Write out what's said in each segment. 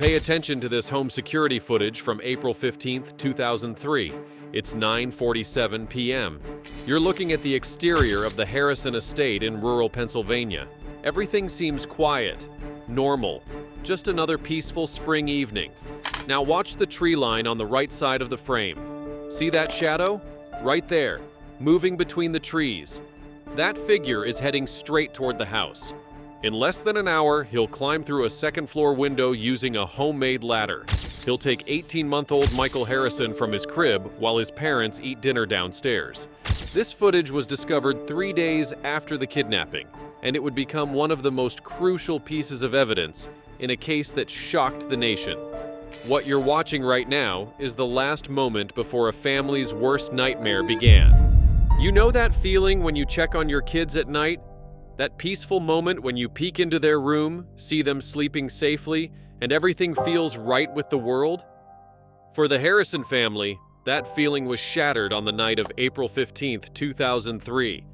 Pay attention to this home security footage from April 15, 2003. It's 9:47 p.m. You're looking at the exterior of the Harrison estate in rural Pennsylvania. Everything seems quiet, normal, just another peaceful spring evening. Now watch the tree line on the right side of the frame. See that shadow? Right there, moving between the trees. That figure is heading straight toward the house. In less than an hour, he'll climb through a second-floor window using a homemade ladder. He'll take 18-month-old Michael Harrison from his crib while his parents eat dinner downstairs. This footage was discovered 3 days after the kidnapping, and it would become one of the most crucial pieces of evidence in a case that shocked the nation. What you're watching right now is the last moment before a family's worst nightmare began. You know that feeling when you check on your kids at night? That peaceful moment when you peek into their room, see them sleeping safely, and everything feels right with the world? For the Harrison family, that feeling was shattered on the night of April 15, 2003.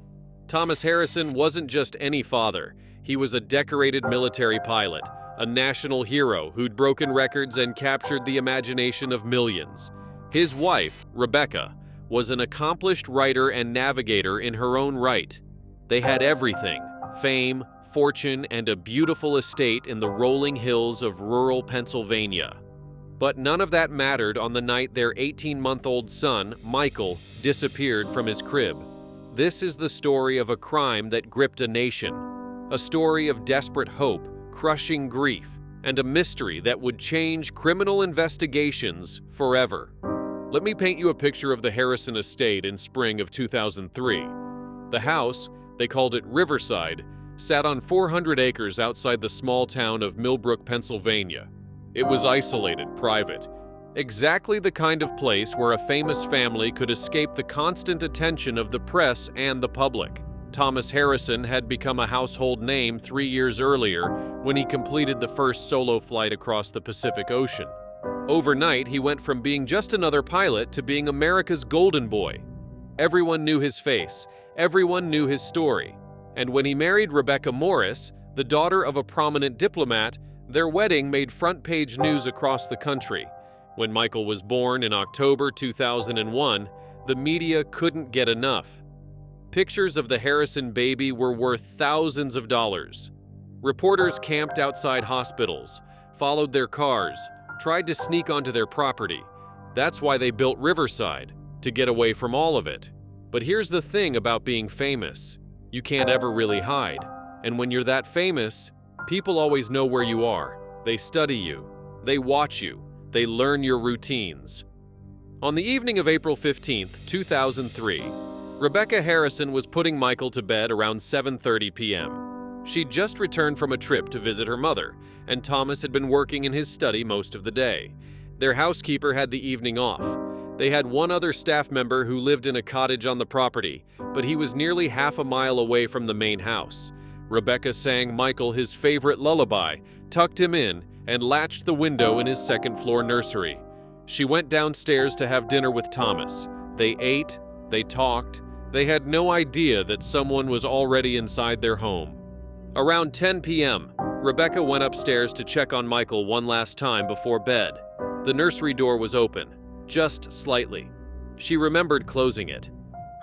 Thomas Harrison wasn't just any father. He was a decorated military pilot, a national hero who'd broken records and captured the imagination of millions. His wife, Rebecca, was an accomplished writer and navigator in her own right. They had everything: fame, fortune, and a beautiful estate in the rolling hills of rural Pennsylvania. But none of that mattered on the night their 18-month-old son, Michael, disappeared from his crib. This is the story of a crime that gripped a nation, a story of desperate hope, crushing grief, and a mystery that would change criminal investigations forever. Let me paint you a picture of the Harrison estate in spring of 2003. The house, they called it Riverside, sat on 400 acres outside the small town of Millbrook, Pennsylvania. It was isolated, private, exactly the kind of place where a famous family could escape the constant attention of the press and the public. Thomas Harrison had become a household name 3 years earlier when he completed the first solo flight across the Pacific Ocean. Overnight, he went from being just another pilot to being America's golden boy. Everyone knew his face, everyone knew his story. And when he married Rebecca Morris, the daughter of a prominent diplomat, their wedding made front-page news across the country. When Michael was born in October 2001, the media couldn't get enough. Pictures of the Harrison baby were worth thousands of dollars. Reporters camped outside hospitals, followed their cars, tried to sneak onto their property. That's why they built Riverside, to get away from all of it. But here's the thing about being famous. You can't ever really hide. And when you're that famous, people always know where you are. They study you. They watch you. They learn your routines. On the evening of April 15, 2003, Rebecca Harrison was putting Michael to bed around 7:30 p.m. She'd just returned from a trip to visit her mother, and Thomas had been working in his study most of the day. Their housekeeper had the evening off. They had one other staff member who lived in a cottage on the property, but he was nearly half a mile away from the main house. Rebecca sang Michael his favorite lullaby, tucked him in, and latched the window in his second-floor nursery. She went downstairs to have dinner with Thomas. They ate, they talked, they had no idea that someone was already inside their home. Around 10 p.m., Rebecca went upstairs to check on Michael one last time before bed. The nursery door was open, just slightly. She remembered closing it.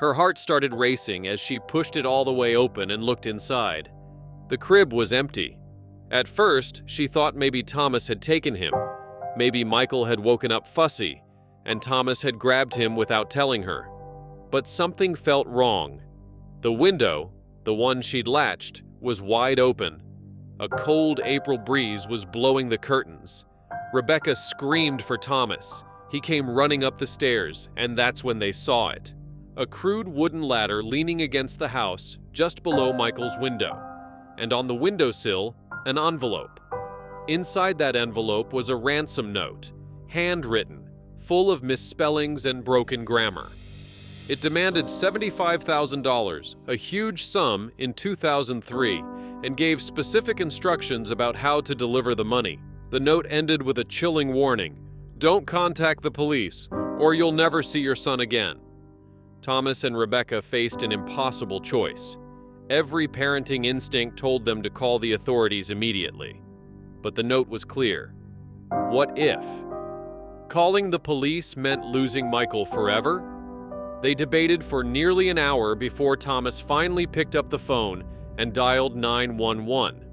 Her heart started racing as she pushed it all the way open and looked inside. The crib was empty. At first, she thought maybe Thomas had taken him. Maybe Michael had woken up fussy, and Thomas had grabbed him without telling her. But something felt wrong. The window, the one she'd latched, was wide open. A cold April breeze was blowing the curtains. Rebecca screamed for Thomas. He came running up the stairs, and that's when they saw it. A crude wooden ladder leaning against the house just below Michael's window. And on the windowsill, an envelope. Inside that envelope was a ransom note, handwritten, full of misspellings and broken grammar. It demanded $75,000, a huge sum in 2003, and gave specific instructions about how to deliver the money. The note ended with a chilling warning: "Don't contact the police, or you'll never see your son again." Thomas and Rebecca faced an impossible choice. Every parenting instinct told them to call the authorities immediately. But the note was clear. What if? Calling the police meant losing Michael forever? They debated for nearly an hour before Thomas finally picked up the phone and dialed 911.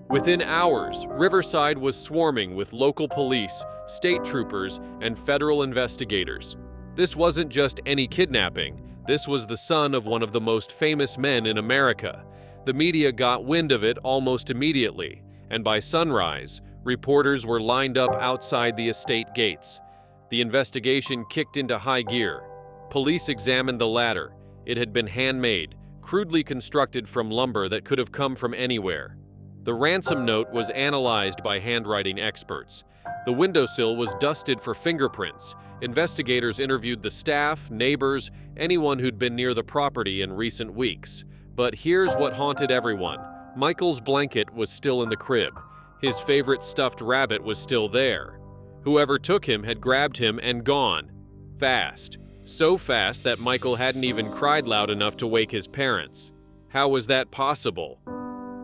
Within hours, Riverside was swarming with local police, state troopers, and federal investigators. This wasn't just any kidnapping. This was the son of one of the most famous men in America. The media got wind of it almost immediately, and by sunrise, reporters were lined up outside the estate gates. The investigation kicked into high gear. Police examined the ladder. It had been handmade, crudely constructed from lumber that could have come from anywhere. The ransom note was analyzed by handwriting experts. The windowsill was dusted for fingerprints. Investigators interviewed the staff, neighbors, anyone who'd been near the property in recent weeks. But here's what haunted everyone. Michael's blanket was still in the crib. His favorite stuffed rabbit was still there. Whoever took him had grabbed him and gone. Fast. So fast that Michael hadn't even cried loud enough to wake his parents. How was that possible?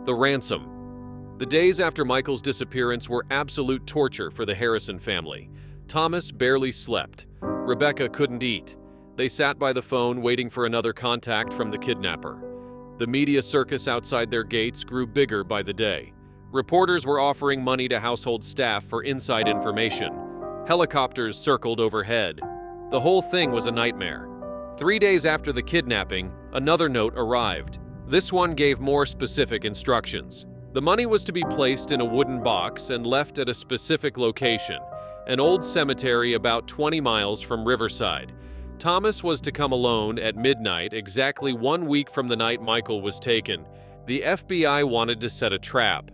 The ransom. The days after Michael's disappearance were absolute torture for the Harrison family. Thomas barely slept. Rebecca couldn't eat. They sat by the phone waiting for another contact from the kidnapper. The media circus outside their gates grew bigger by the day. Reporters were offering money to household staff for inside information. Helicopters circled overhead. The whole thing was a nightmare. 3 days after the kidnapping, another note arrived. This one gave more specific instructions. The money was to be placed in a wooden box and left at a specific location, an old cemetery about 20 miles from Riverside. Thomas was to come alone at midnight, exactly 1 week from the night Michael was taken. The FBI wanted to set a trap.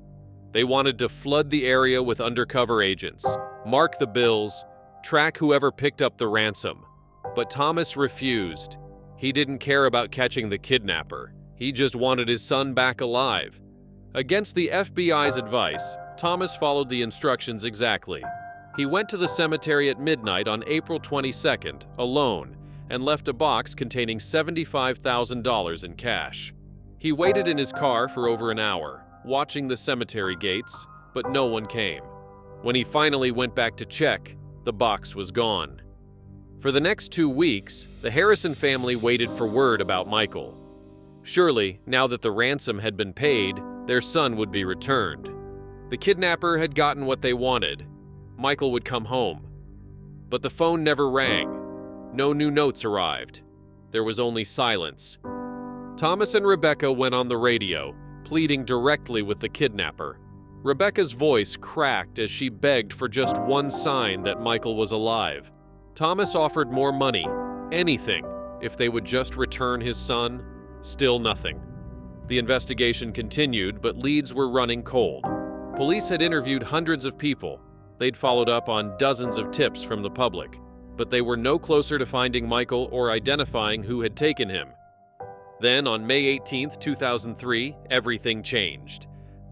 They wanted to flood the area with undercover agents, mark the bills, track whoever picked up the ransom. But Thomas refused. He didn't care about catching the kidnapper. He just wanted his son back alive. Against the FBI's advice, Thomas followed the instructions exactly. He went to the cemetery at midnight on April 22nd, alone, and left a box containing $75,000 in cash. He waited in his car for over an hour, watching the cemetery gates, but no one came. When he finally went back to check, the box was gone. For the next 2 weeks, the Harrison family waited for word about Michael. Surely, now that the ransom had been paid, their son would be returned. The kidnapper had gotten what they wanted. Michael would come home. But the phone never rang. No new notes arrived. There was only silence. Thomas and Rebecca went on the radio, pleading directly with the kidnapper. Rebecca's voice cracked as she begged for just one sign that Michael was alive. Thomas offered more money, anything, if they would just return his son. Still nothing. The investigation continued, but leads were running cold. Police had interviewed hundreds of people. They'd followed up on dozens of tips from the public, but they were no closer to finding Michael or identifying who had taken him. Then, on May 18, 2003, everything changed.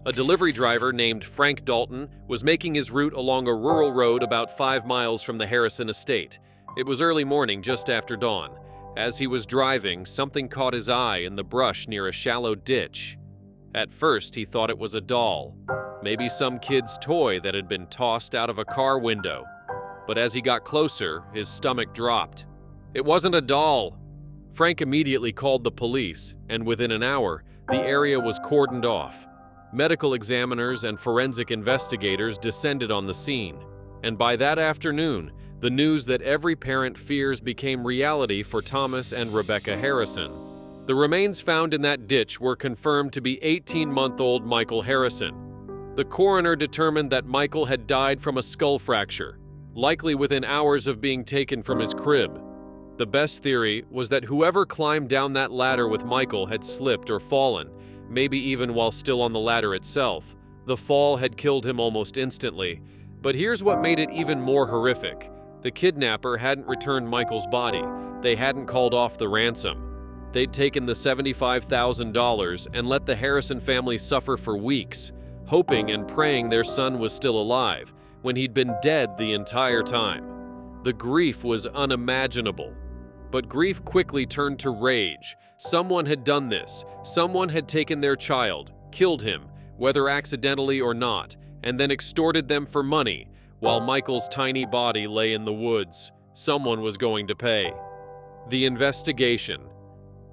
A delivery driver named Frank Dalton was making his route along a rural road about 5 miles from the Harrison estate. It was early morning, just after dawn. As he was driving, something caught his eye in the brush near a shallow ditch. At first, he thought it was a doll, maybe some kid's toy that had been tossed out of a car window. But as he got closer, his stomach dropped. It wasn't a doll. Frank immediately called the police, and within an hour, the area was cordoned off. Medical examiners and forensic investigators descended on the scene, and by that afternoon, the news that every parent fears became reality for Thomas and Rebecca Harrison. The remains found in that ditch were confirmed to be 18-month-old Michael Harrison. The coroner determined that Michael had died from a skull fracture, likely within hours of being taken from his crib. The best theory was that whoever climbed down that ladder with Michael had slipped or fallen, maybe even while still on the ladder itself. The fall had killed him almost instantly. But here's what made it even more horrific. The kidnapper hadn't returned Michael's body. They hadn't called off the ransom. They'd taken the $75,000 and let the Harrison family suffer for weeks, hoping and praying their son was still alive, when he'd been dead the entire time. The grief was unimaginable. But grief quickly turned to rage. Someone had done this. Someone had taken their child, killed him, whether accidentally or not, and then extorted them for money, while Michael's tiny body lay in the woods. Someone was going to pay. The investigation.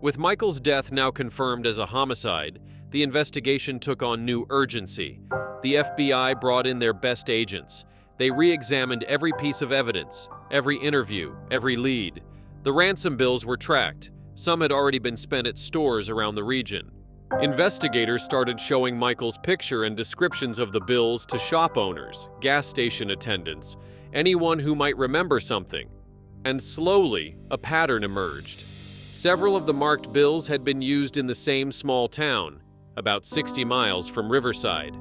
With Michael's death now confirmed as a homicide, the investigation took on new urgency. The FBI brought in their best agents. They re-examined every piece of evidence, every interview, every lead. The ransom bills were tracked. Some had already been spent at stores around the region. Investigators started showing Michael's picture and descriptions of the bills to shop owners, gas station attendants, anyone who might remember something. And slowly, a pattern emerged. Several of the marked bills had been used in the same small town, about 60 miles from Riverside.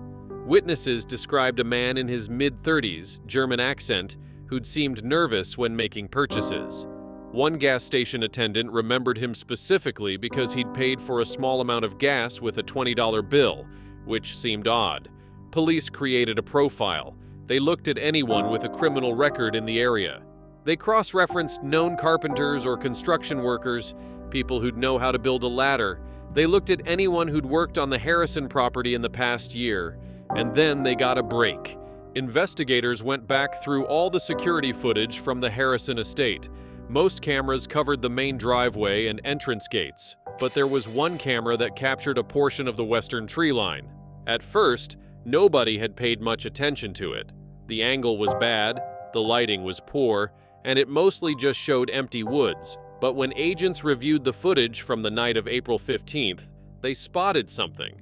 Witnesses described a man in his mid-30s, German accent, who'd seemed nervous when making purchases. One gas station attendant remembered him specifically because he'd paid for a small amount of gas with a $20 bill, which seemed odd. Police created a profile. They looked at anyone with a criminal record in the area. They cross-referenced known carpenters or construction workers, people who'd know how to build a ladder. They looked at anyone who'd worked on the Harrison property in the past year. And then they got a break. Investigators went back through all the security footage from the Harrison estate. Most cameras covered the main driveway and entrance gates, but there was one camera that captured a portion of the western tree line. At first, nobody had paid much attention to it. The angle was bad, the lighting was poor, and it mostly just showed empty woods. But when agents reviewed the footage from the night of April 15th, they spotted something.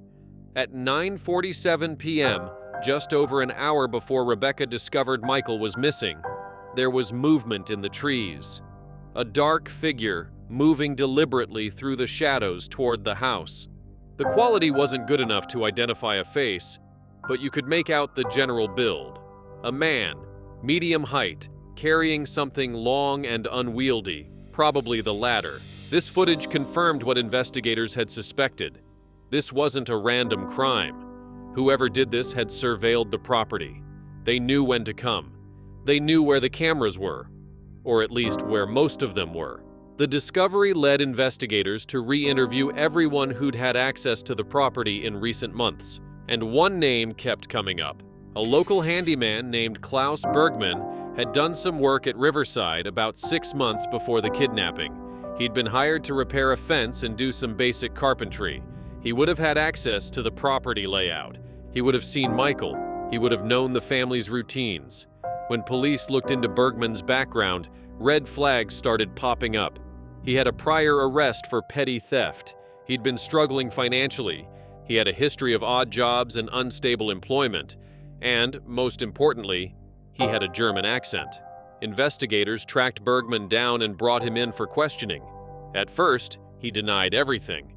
At 9:47 p.m., just over an hour before Rebecca discovered Michael was missing, there was movement in the trees. A dark figure moving deliberately through the shadows toward the house. The quality wasn't good enough to identify a face, but you could make out the general build. A man, medium height, carrying something long and unwieldy, probably the ladder. This footage confirmed what investigators had suspected. This wasn't a random crime. Whoever did this had surveilled the property. They knew when to come. They knew where the cameras were, or at least where most of them were. The discovery led investigators to re-interview everyone who'd had access to the property in recent months, and one name kept coming up. A local handyman named Klaus Bergman had done some work at Riverside about 6 months before the kidnapping. He'd been hired to repair a fence and do some basic carpentry. He would have had access to the property layout. He would have seen Michael. He would have known the family's routines. When police looked into Bergman's background, red flags started popping up. He had a prior arrest for petty theft. He'd been struggling financially. He had a history of odd jobs and unstable employment. And, most importantly, he had a German accent. Investigators tracked Bergman down and brought him in for questioning. At first, he denied everything.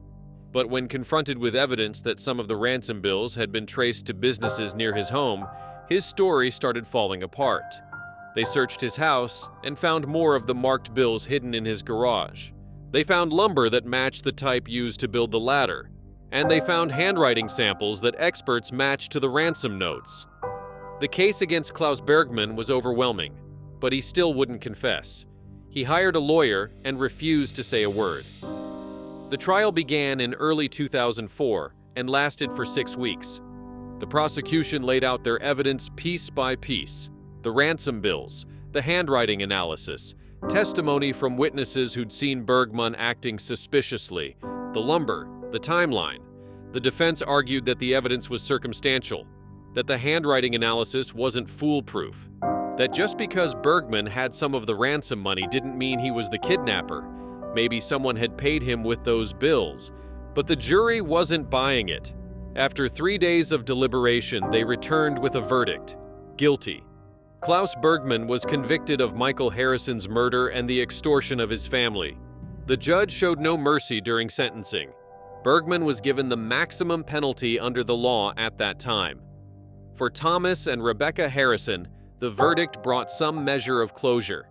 But when confronted with evidence that some of the ransom bills had been traced to businesses near his home, his story started falling apart. They searched his house and found more of the marked bills hidden in his garage. They found lumber that matched the type used to build the ladder. And they found handwriting samples that experts matched to the ransom notes. The case against Klaus Bergman was overwhelming, but he still wouldn't confess. He hired a lawyer and refused to say a word. The trial began in early 2004 and lasted for 6 weeks. The prosecution laid out their evidence piece by piece: the ransom bills, the handwriting analysis, testimony from witnesses who'd seen Bergman acting suspiciously, the lumber, the timeline. The defense argued that the evidence was circumstantial, that the handwriting analysis wasn't foolproof, that just because Bergman had some of the ransom money didn't mean he was the kidnapper. Maybe someone had paid him with those bills. But the jury wasn't buying it. After 3 days of deliberation, they returned with a verdict: guilty. Klaus Bergman was convicted of Michael Harrison's murder and the extortion of his family. The judge showed no mercy during sentencing. Bergman was given the maximum penalty under the law at that time. For Thomas and Rebecca Harrison, the verdict brought some measure of closure.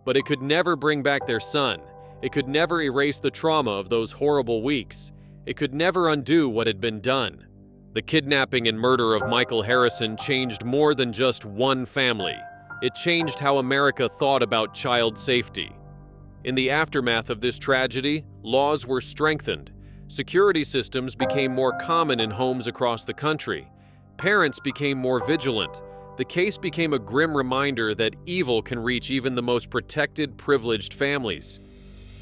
But it could never bring back their son. It could never erase the trauma of those horrible weeks. It could never undo what had been done. The kidnapping and murder of Michael Harrison changed more than just one family. It changed how America thought about child safety. In the aftermath of this tragedy, laws were strengthened. Security systems became more common in homes across the country. Parents became more vigilant. The case became a grim reminder that evil can reach even the most protected, privileged families.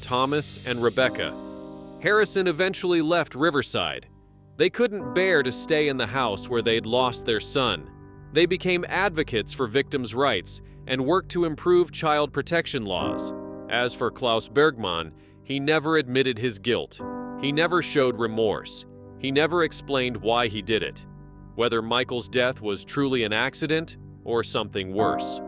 Thomas and Rebecca. Harrison eventually left Riverside. They couldn't bear to stay in the house where they'd lost their son. They became advocates for victims' rights and worked to improve child protection laws. As for Klaus Bergmann, he never admitted his guilt. He never showed remorse. He never explained why he did it, whether Michael's death was truly an accident or something worse.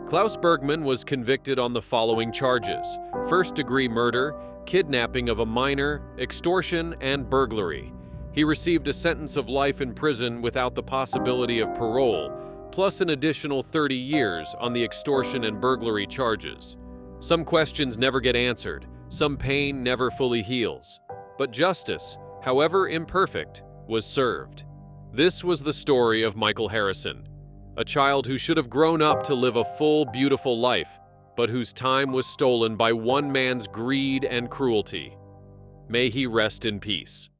Klaus Bergmann was convicted on the following charges: first-degree murder, kidnapping of a minor, extortion, and burglary. He received a sentence of life in prison without the possibility of parole, plus an additional 30 years on the extortion and burglary charges. Some questions never get answered, some pain never fully heals. But justice, however imperfect, was served. This was the story of Michael Harrison, a child who should have grown up to live a full, beautiful life, but whose time was stolen by one man's greed and cruelty. May he rest in peace.